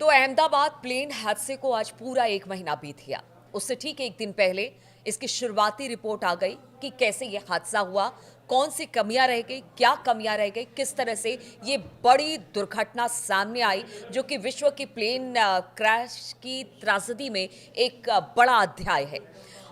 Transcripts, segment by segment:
तो अहमदाबाद प्लेन हादसे को आज पूरा 1 महीना बीत गया। उससे ठीक एक दिन पहले इसकी शुरुआती रिपोर्ट आ गई कि कैसे ये हादसा हुआ, कौन सी कमियां रह गई, क्या कमियां रह गई, किस तरह से ये बड़ी दुर्घटना सामने आई जो कि विश्व की प्लेन क्रैश की त्रासदी में एक बड़ा अध्याय है।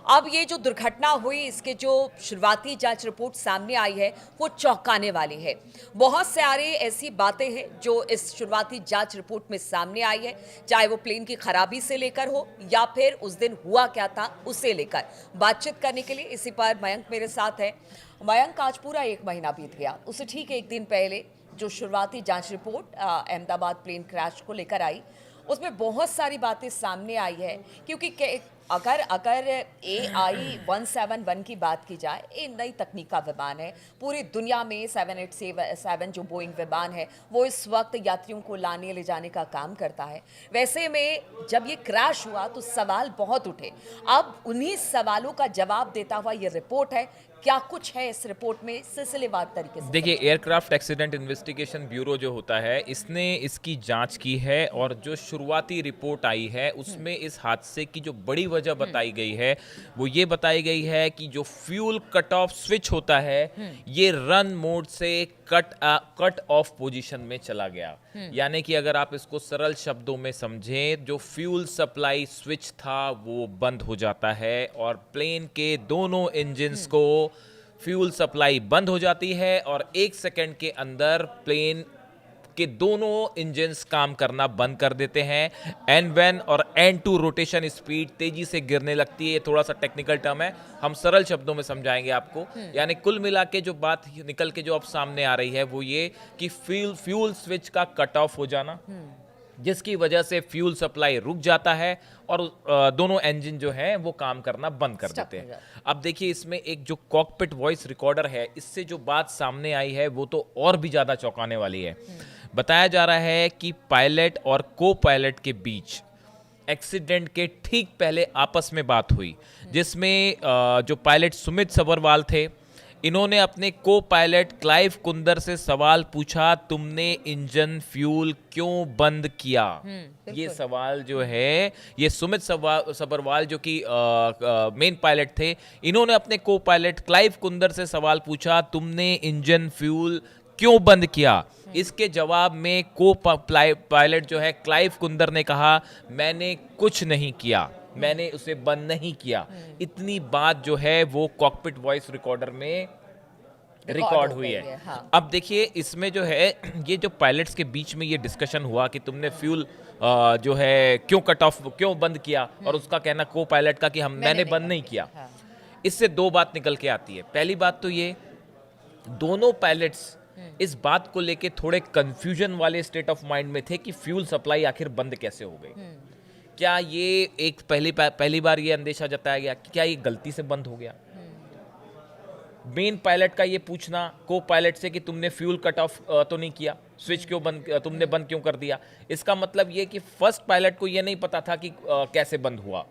अब ये जो दुर्घटना हुई, इसके जो शुरुआती जांच रिपोर्ट सामने आई है वो चौंकाने वाली है। बहुत सारे ऐसी बातें हैं जो इस शुरुआती जांच रिपोर्ट में सामने आई है, चाहे वो प्लेन की खराबी से लेकर हो या फिर उस दिन हुआ क्या था उसे लेकर। बातचीत करने के लिए इसी पर मयंक मेरे साथ है। मयंक, आज पूरा 1 महीना बीत गया, उससे ठीक एक दिन पहले जो शुरुआती जांच रिपोर्ट अहमदाबाद प्लेन क्रैश को लेकर आई, उसमें बहुत सारी बातें सामने आई है। क्योंकि अगर अगर AI-171 की बात की जाए, ये नई तकनीक का विमान है। पूरी दुनिया में 787 जो बोइंग विमान है वो इस वक्त यात्रियों को लाने ले जाने का काम करता है। वैसे में जब ये क्रैश हुआ तो सवाल बहुत उठे। अब उन्हीं सवालों का जवाब देता हुआ ये रिपोर्ट है। क्या कुछ है इस रिपोर्ट में, सिलसिलेवार तरीके से देखिए, एयरक्राफ्ट एक्सीडेंट इन्वेस्टिगेशन ब्यूरो जो होता है, इसने इसकी जांच की है और जो शुरुआती रिपोर्ट आई है उसमें इस हादसे की जो बड़ी वजह बताई गई है वो ये बताई गई है कि जो फ्यूल कट ऑफ स्विच होता है ये रन मोड से कट ऑफ पोजीशन में चला गया। यानी कि अगर आप इसको सरल शब्दों में समझें, जो फ्यूल सप्लाई स्विच था वो बंद हो जाता है और प्लेन के दोनों इंजन्स को फ्यूल सप्लाई बंद हो जाती है और 1 सेकंड के अंदर प्लेन के दोनों इंजन्स काम करना बंद कर देते हैं। N1 और N2 रोटेशन स्पीड तेजी से गिरने लगती है। ये थोड़ा सा टेक्निकल टर्म है, हम सरल शब्दों में समझाएंगे आपको। यानी कुल मिला के जो बात निकल के जो अब सामने आ रही है वो ये कि फ्यूल स्विच का कट ऑफ हो जाना, जिसकी वजह से फ्यूल सप्लाई रुक जाता है और दोनों इंजन जो हैं वो काम करना बंद कर देते हैं। अब देखिए, इसमें एक जो कॉकपिट वॉइस रिकॉर्डर है, इससे जो बात सामने आई है वो तो और भी ज़्यादा चौंकाने वाली है। बताया जा रहा है कि पायलट और को पायलट के बीच एक्सीडेंट के ठीक पहले आपस में बात हुई, जिसमें जो पायलट सुमित सबरवाल थे, इन्होंने अपने को पायलट क्लाइव कुंदर से सवाल पूछा, तुमने इंजन फ्यूल क्यों बंद किया। ये सवाल जो है, ये सुमित सबरवाल जो कि मेन पायलट थे, इन्होंने अपने को पायलट क्लाइव कुंदर से सवाल पूछा, तुमने इंजन फ्यूल क्यों बंद किया। इसके जवाब में को पायलट जो है क्लाइव कुंदर ने कहा, मैंने कुछ नहीं किया, मैंने उसे बंद नहीं किया। इतनी बात जो है वो कॉकपिट वॉइस रिकॉर्डर में रिकॉर्ड हुई है। हाँ। अब देखिए, इसमें जो है ये जो पायलट्स के बीच में ये डिस्कशन हुआ कि तुमने फ्यूल जो है क्यों कट ऑफ, क्यों बंद किया, और उसका कहना को पायलट का कि मैंने बंद नहीं किया। हाँ। इससे दो बात निकल के आती है। पहली बात तो ये, दोनों पायलट्स इस बात को लेके थोड़े कंफ्यूजन वाले स्टेट ऑफ माइंड में थे कि फ्यूल सप्लाई आखिर बंद कैसे हो गई। क्या ये एक पहली बार ये अंदेशा जताया गया कि क्या ये गलती से बंद हो गया। मेन पायलट का ये पूछना को पायलट से कि तुमने फ्यूल कट ऑफ तो नहीं किया, स्विच क्यों बंद, तुमने बंद क्यों कर दिया। इसका मतलब ये कि फर्स्ट पायलट को ये नहीं पता था कि कैसे बंद हुआ,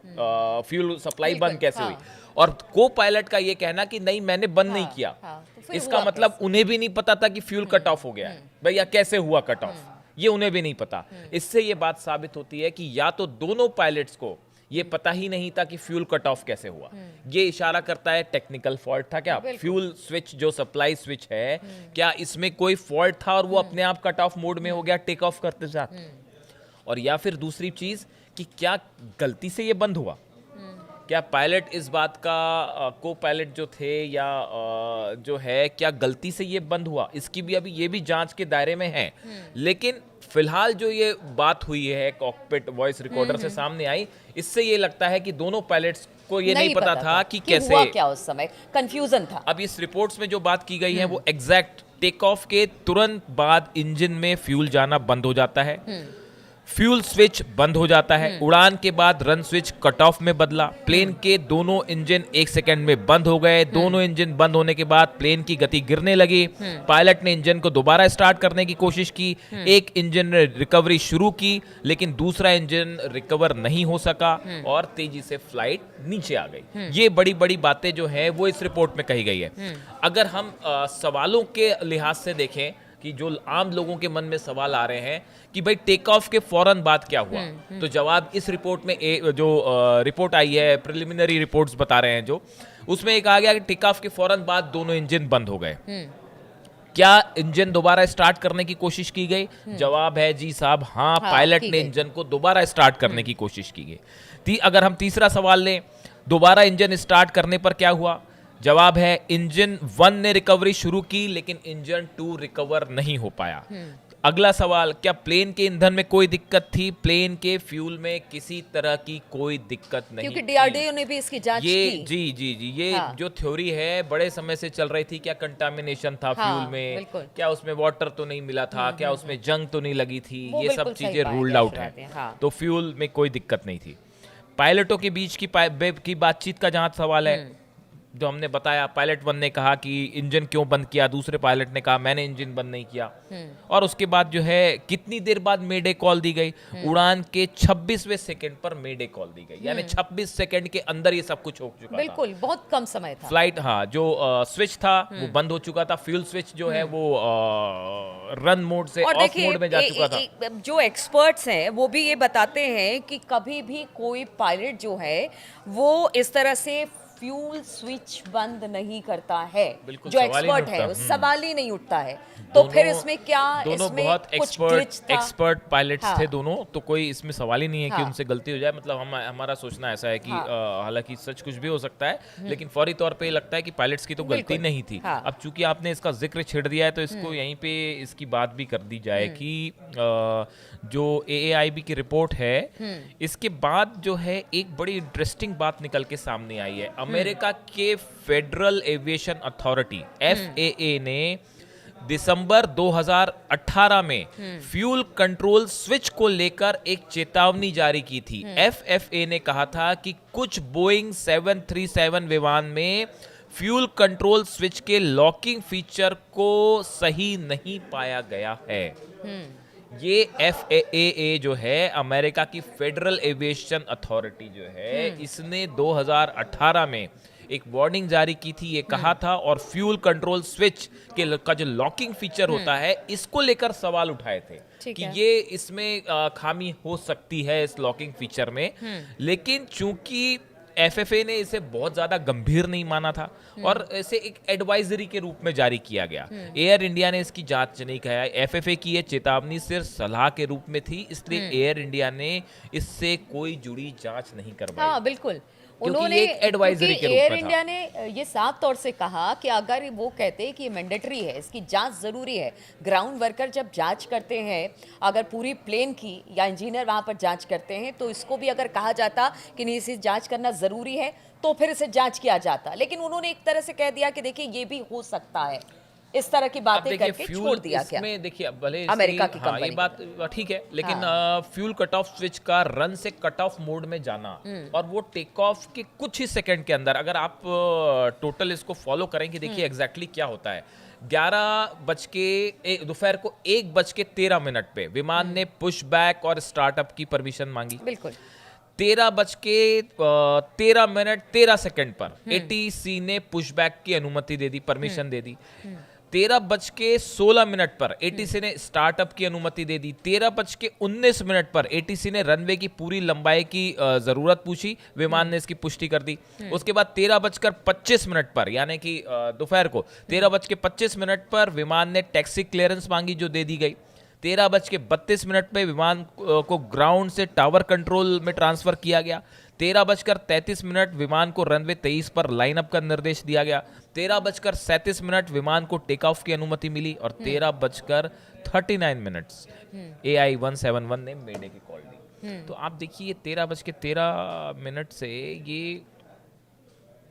फ्यूल सप्लाई बंद कैसे हुई। और को पायलट का ये कहना कि नहीं, मैंने बंद नहीं किया। तो इसका मतलब उन्हें भी नहीं पता था कि फ्यूल कट ऑफ हो गया है। भैया कैसे हुआ कट ऑफ, ये उन्हें भी नहीं पता। इससे ये बात साबित होती है कि या तो दोनों पायलट्स को ये पता ही नहीं था कि फ्यूल कट ऑफ कैसे हुआ। ये इशारा करता है टेक्निकल फॉल्ट था क्या, फ्यूल स्विच जो सप्लाई स्विच है, क्या इसमें कोई फॉल्ट था और वो अपने आप कट ऑफ मोड में हो गया टेक ऑफ करते साथ। और या फिर दूसरी चीज कि क्या गलती से ये बंद हुआ, क्या पायलट इस बात का को पायलट जो थे या जो है क्या गलती से ये बंद हुआ, इसकी भी अभी ये भी जांच के दायरे में है। लेकिन फिलहाल जो ये बात हुई है कॉकपिट वॉइस रिकॉर्डर से सामने आई, इससे ये लगता है कि दोनों पायलट्स को ये नहीं पता था कि कैसे हुआ क्या, उस समय कंफ्यूजन था। अब इस रिपोर्ट्स में जो बात की गई है वो एग्जैक्ट टेक ऑफ के तुरंत बाद इंजन में फ्यूल जाना बंद हो जाता है, फ्यूल स्विच बंद हो जाता है, उड़ान के बाद रन स्विच कट ऑफ में बदला, प्लेन के दोनों इंजन 1 सेकंड में बंद हो गए। दोनों इंजन बंद होने के बाद प्लेन की गति गिरने लगी। पायलट ने इंजन को दोबारा स्टार्ट करने की कोशिश की, एक इंजन ने रिकवरी शुरू की लेकिन दूसरा इंजन रिकवर नहीं हो सका और तेजी से फ्लाइट नीचे आ गई। ये बड़ी बड़ी बातें जो है वो इस रिपोर्ट में कही गई है। अगर हम सवालों के लिहाज से देखें कि जो आम लोगों के मन में सवाल आ रहे हैं कि भाई टेक ऑफ के फौरन बाद क्या हुआ। तो जवाब इस रिपोर्ट में जो रिपोर्ट आई है, प्रिलिमिनरी रिपोर्ट्स बता रहे हैं जो, उसमें एक आ गया कि टेक ऑफ के फौरन बाद दोनों इंजन बंद हो गए। क्या इंजन दोबारा स्टार्ट करने की कोशिश की गई? जवाब है जी साहब, हाँ, पायलट ने इंजन को दोबारा स्टार्ट करने की कोशिश की गई। अगर हम तीसरा सवाल लें, दोबारा इंजन स्टार्ट करने पर क्या हुआ? जवाब है इंजन 1 ने रिकवरी शुरू की लेकिन इंजन 2 रिकवर नहीं हो पाया। अगला सवाल, क्या प्लेन के ईंधन में कोई दिक्कत थी? प्लेन के फ्यूल में किसी तरह की कोई दिक्कत नहीं, क्योंकि डीआरडीओ ने भी इसकी जांच की। जी, ये जो थ्योरी है बड़े समय से चल रही थी, क्या कंटामिनेशन था फ्यूल में, क्या उसमें वाटर तो नहीं मिला था, क्या उसमें जंग तो नहीं लगी थी, ये सब चीजें रूल्ड आउट है। तो फ्यूल में कोई दिक्कत नहीं थी। पायलटों के बीच की बातचीत का जहां सवाल है, जो हमने बताया, पायलट 1 ने कहा कि इंजन क्यों बंद किया, दूसरे पायलट ने कहा मैंने इंजन बंद नहीं किया। और उसके बाद जो है कितनी देर बाद मेडे कॉल दी गई? उड़ान के 26वें सेकंड पर मेडे कॉल दी गई, यानी 26 सेकंड के अंदर ये सब कुछ हो चुका बिल्कुल, बहुत कम समय था। फ्लाइट, हाँ, जो स्विच था वो बंद हो चुका था, फ्यूल स्विच जो है वो रन मोड से ऑफ मोड में जा चुका था। जो एक्सपर्ट्स हैं वो भी ये बताते हैं कि कभी भी कोई पायलट जो है वो इस तरह से फ्यूल स्विच बंद नहीं करता है। जो एक्सपर्ट है उस सवाल ही नहीं उठता है। तो फिर इसमें क्या, दोनों इसमें बहुत एक्सपर्ट पायलट्स थे दोनों, तो कोई इसमें सवाल ही नहीं है कि उनसे गलती हो जाए। मतलब हमारा सोचना ऐसा है कि हालांकि सच कुछ भी हो सकता है, लेकिन फौरी तौर पे लगता है कि पायलट्स की तो गलती नहीं थी। अब चूंकि आपने इसका जिक्र छेड़ दिया है तो इसको यहीं पे इसकी बात भी कर दी जाए कि जो AAIB की रिपोर्ट है, इसके बाद जो है एक बड़ी इंटरेस्टिंग बात निकल के सामने आई है। अमेरिका के फेडरल एविएशन अथॉरिटी FAA ने दिसंबर 2018 में फ्यूल कंट्रोल स्विच को लेकर एक चेतावनी जारी की थी। FAA ने कहा था कि कुछ बोइंग 737 विमान में फ्यूल कंट्रोल स्विच के लॉकिंग फीचर को सही नहीं पाया गया है। ये FAA जो है, अमेरिका की फेडरल एविएशन अथॉरिटी जो है, इसने 2018 में एक वार्निंग जारी की थी। ये कहा था, और फ्यूल कंट्रोल स्विच का जो लॉकिंग फीचर होता है, इसको लेकर सवाल उठाए थे कि ये इसमें खामी हो सकती है इस लॉकिंग फीचर में। लेकिन चूंकि FFA ने इसे बहुत ज्यादा गंभीर नहीं माना था और इसे एक एडवाइजरी के रूप में जारी किया गया। एयर इंडिया ने इसकी जांच नहीं किया। FFA की ये चेतावनी सिर्फ सलाह के रूप में थी, इसलिए एयर इंडिया ने इससे कोई जुड़ी जांच नहीं करवाई। हाँ, बिल्कुल। उन्होंने एडवाइजरी के रूप में एयर इंडिया ने ये साफ तौर से कहा कि अगर वो कहते हैं कि ये मैंडेटरी है, इसकी जांच जरूरी है। ग्राउंड वर्कर जब जांच करते हैं, अगर पूरी प्लेन की या इंजीनियर वहां पर जांच करते हैं, तो इसको भी अगर कहा जाता कि नहीं, इसे जांच करना जरूरी है, तो फिर इसे जांच किया जाता। लेकिन उन्होंने एक तरह से कह दिया कि देखिए ये भी हो सकता है, इस तरह की बातें करके छोड़ दिया। क्या देखिए, भले अमेरिका की कंपनी, ये बात ठीक है, लेकिन फ्यूल कट ऑफ स्विच का रन से कट ऑफ मोड में जाना और वो टेक ऑफ के कुछ ही सेकंड के अंदर, अगर आप टोटल इसको फॉलो करें कि देखिए एग्जैक्टली क्या होता है। दोपहर को 1:13 पे विमान ने पुश बैक और स्टार्टअप की परमिशन मांगी। बिल्कुल। 13:13 पर ATC ने पुशबैक की अनुमति दे दी, परमिशन दे दी। 13:16 पर ATC ने स्टार्टअप की अनुमति दे दी। 13:19 पर ATC ने रनवे की पूरी लंबाई की जरूरत पूछी, विमान ने इसकी पुष्टि कर दी। उसके बाद 13:25 पर, यानी कि दोपहर को 13:25 पर विमान ने टैक्सी क्लियरेंस मांगी, जो दे दी गई। 13:32 पे विमान को ग्राउंड से टावर कंट्रोल में ट्रांसफर किया गया। 13:33 विमान को रनवे 23 पर लाइनअप का निर्देश दिया गया। 13:37 विमान को टेक ऑफ की अनुमति मिली और 13:39 AI-171 ने मेडे की कॉल दी। तो आप देखिए 13:13 से ये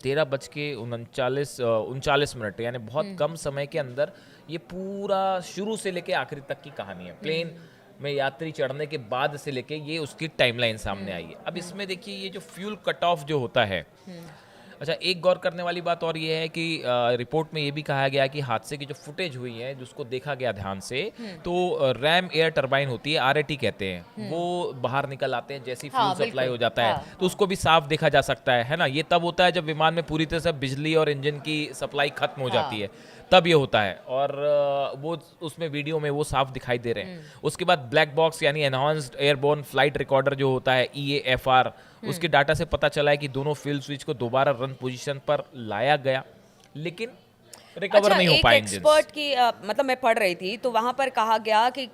13:39 यानी बहुत कम समय के अंदर ये पूरा शुरू से लेके आखिरी तक की कहानी है। प्लेन में यात्री चढ़ने के बाद से लेके ये उसकी टाइमलाइन सामने आई है। अब इसमें देखिए ये जो फ्यूल कट ऑफ जो होता है, अच्छा, एक गौर करने वाली बात और ये है कि रिपोर्ट में ये भी कहा गया कि हादसे की जो फुटेज हुई है जिसको देखा गया ध्यान से, तो रैम एयर टरबाइन होती है, आरएटी कहते हैं, वो बाहर निकल आते हैं जैसे ही हाँ, फ्यूल सप्लाई बिल्कुल। हो जाता है, हाँ, तो उसको भी साफ देखा जा सकता है ना। ये तब होता है जब विमान में पूरी तरह से बिजली और इंजन की सप्लाई खत्म हो जाती है, तब ये होता है। और वो उसमें वीडियो में वो साफ दिखाई दे रहे हैं। उसके बाद ब्लैक बॉक्स यानी एनहांस्ड एयरबोर्न फ्लाइट रिकॉर्डर जो होता है, EAFR, उसके डाटा से पता चला है कि दोनों फ्यूल स्विच को दोबारा रन पोजीशन पर लाया गया, लेकिन रिकवर अच्छा, नहीं हो एक पाए एक्सपर्ट इंजन। की मतलब मैं पढ़ रही थी तो वहां पर कहा गया कि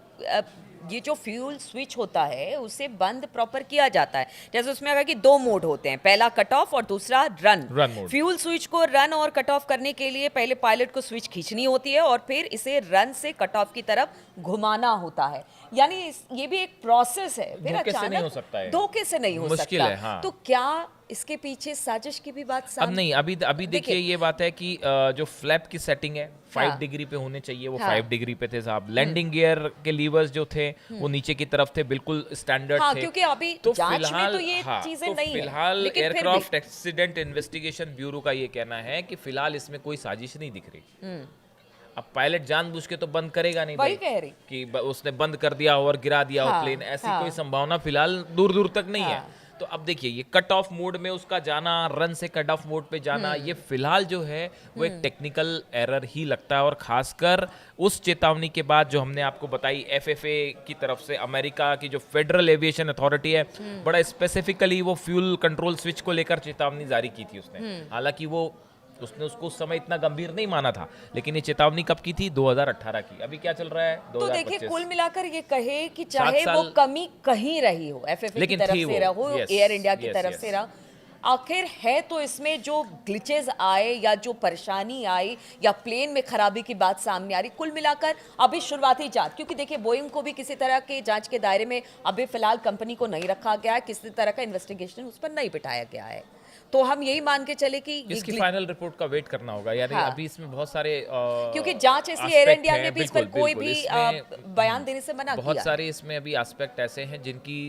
ये जो फ्यूल स्विच होता है उसे बंद प्रॉपर किया जाता है। जैसे उसमें अगर कि दो मोड होते हैं, पहला कट ऑफ और दूसरा run. Run mode. Fuel switch को रन और कट ऑफ करने के लिए पहले पायलट को स्विच खींचनी होती है और फिर इसे रन से कट ऑफ की तरफ घुमाना होता है। यानी ये भी एक प्रोसेस है। फिर धोखे से अचानक नहीं हो सकता है। धोखे से नहीं हो मुश्किल सकता। है, हाँ। तो क्या इसके पीछे साजिश की भी बात अब सामने? नहीं, अभी देखिए ये बात है कि जो फ्लैप की सेटिंग है 5 हाँ। डिग्री पे होने चाहिए, वो हाँ। 5 डिग्री पे थे साहब। लैंडिंग गियर के लीवर्स जो थे वो नीचे की तरफ थे, बिल्कुल स्टैंडर्ड हाँ, थे। क्योंकि अभी तो जांच में फिलहाल तो ये चीजें तो नहीं है, फिलहाल लेकिन फिर भी। एयरक्राफ्ट एक्सीडेंट इन्वेस्टिगेशन ब्यूरो का ये कहना है कि फिलहाल इसमें कोई साजिश नहीं दिख रही। अब पायलट जानबूझ के तो बंद करेगा नहीं वही भाई कह रही। कि उसने बंद कर दिया हो और गिरा दिया हो हाँ, प्लेन, ऐसी हाँ। कोई संभावना फिलहाल दूर दूर तक नहीं है। हाँ। तो अब देखिए ये कट ऑफ मोड में उसका जाना, रन से कट ऑफ मोड पे जाना, ये फिलहाल जो है वो एक टेक्निकल एरर ही लगता है। और खासकर उस चेतावनी के बाद जो हमने आपको बताई FAA की तरफ से, अमेरिका की जो फेडरल एविएशन अथॉरिटी है, बड़ा स्पेसिफिकली वो फ्यूल कंट्रोल स्विच को लेकर चेतावनी जारी की थी उसने। हालांकि उसने उसको उस समय इतना गंभीर नहीं माना था, लेकिन ये चेतावनी कब की थी? 2018 की। अभी क्या चल रहा है? तो देखिए 2025। कुल मिलाकर ये कहे कि चाहे वो साल- कमी कहीं रही हो, FAA की लेकिन तरफ थी से वो, रहो, yes, एयर इंडिया की yes, तरफ yes. से रहा, आखिर है तो इसमें जो ग्लिचेस आए या जो परेशानी आई या प्लेन में खराबी की बात सामने आ रही, कुल मिलाकर अभी शुरुआती जांच, क्योंकि देखिए बोइंग को भी किसी तरह के जांच के दायरे में अभी फिलहाल कंपनी को नहीं रखा गया है, किसी तरह का इन्वेस्टिगेशन उस पर नहीं बिठाया गया है। तो हम यही मान के चले कि ये इसकी फाइनल रिपोर्ट का वेट करना होगा यानी। हाँ। अभी इसमें बहुत सारे क्योंकि जांच इसलिए एयर aspect इंडिया हैं, ने भी इस पर बिल्कुल, कोई बिल्कुल। भी इसमें बयान देने से मना बहुत किया। सारे इसमें अभी एस्पेक्ट ऐसे हैं जिनकी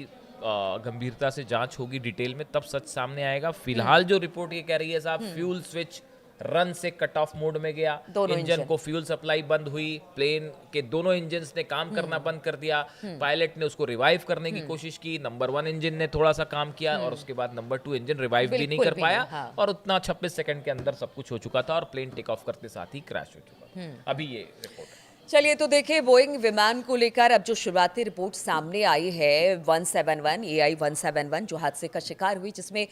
गंभीरता से जांच होगी डिटेल में, तब सच सामने आएगा। फिलहाल जो रिपोर्ट ये कह रही है साहब, फ्यूल स्विच रन से कट ऑफ मोड में गया, दोनों इंजन इंजन। को फ्यूल सप्लाई बंद हुई, प्लेन के दोनों इंजन ने काम करना बंद कर दिया, पायलट ने उसको रिवाइव करने की कोशिश की, नंबर 1 इंजन ने थोड़ा सा काम किया और उसके बाद नंबर 2 इंजन रिवाइव भी नहीं बिल्कुल कर भी पाया, नहीं, हाँ। और उतना 26 सेकंड के अंदर सब कुछ हो चुका था और प्लेन टेक ऑफ करते साथ ही क्रैश हो चुका था। अभी ये रिपोर्ट है। चलिए तो देखिए बोइंग विमान को लेकर अब जो शुरुआती रिपोर्ट सामने आई है 171 AI 171 जो हादसे का शिकार हुई, जिसमें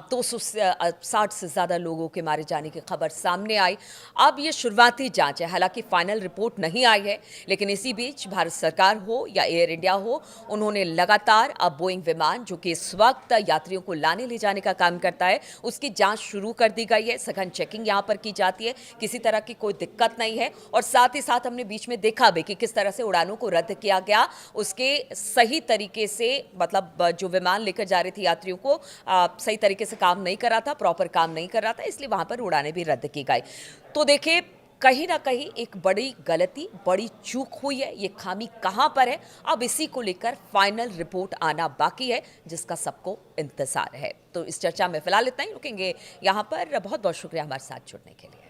260 से ज़्यादा लोगों के मारे जाने की खबर सामने आई। अब ये शुरुआती जांच है, हालांकि फाइनल रिपोर्ट नहीं आई है, लेकिन इसी बीच भारत सरकार हो या एयर इंडिया हो, उन्होंने लगातार अब बोइंग विमान जो कि इस वक्त यात्रियों को लाने ले जाने का काम करता है, उसकी जाँच शुरू कर दी गई है। सघन चेकिंग यहाँ पर की जाती है, किसी तरह की कोई दिक्कत नहीं है। और साथ ही साथ हमने बीच में देखा भी कि किस तरह से उड़ानों को रद्द किया गया, उसके सही तरीके से, मतलब जो विमान लेकर जा रही थी यात्रियों को सही तरीके से काम नहीं कर रहा था, प्रॉपर काम नहीं कर रहा था, इसलिए वहां पर उड़ानें भी रद्द की गई। तो देखिए कहीं ना कहीं एक बड़ी गलती, बड़ी चूक हुई है। ये खामी कहां पर है, अब इसी को लेकर फाइनल रिपोर्ट आना बाकी है, जिसका सबको इंतजार है। तो इस चर्चा में फिलहाल इतना ही, रुकेंगे यहां पर। बहुत बहुत शुक्रिया हमारे साथ जुड़ने के लिए।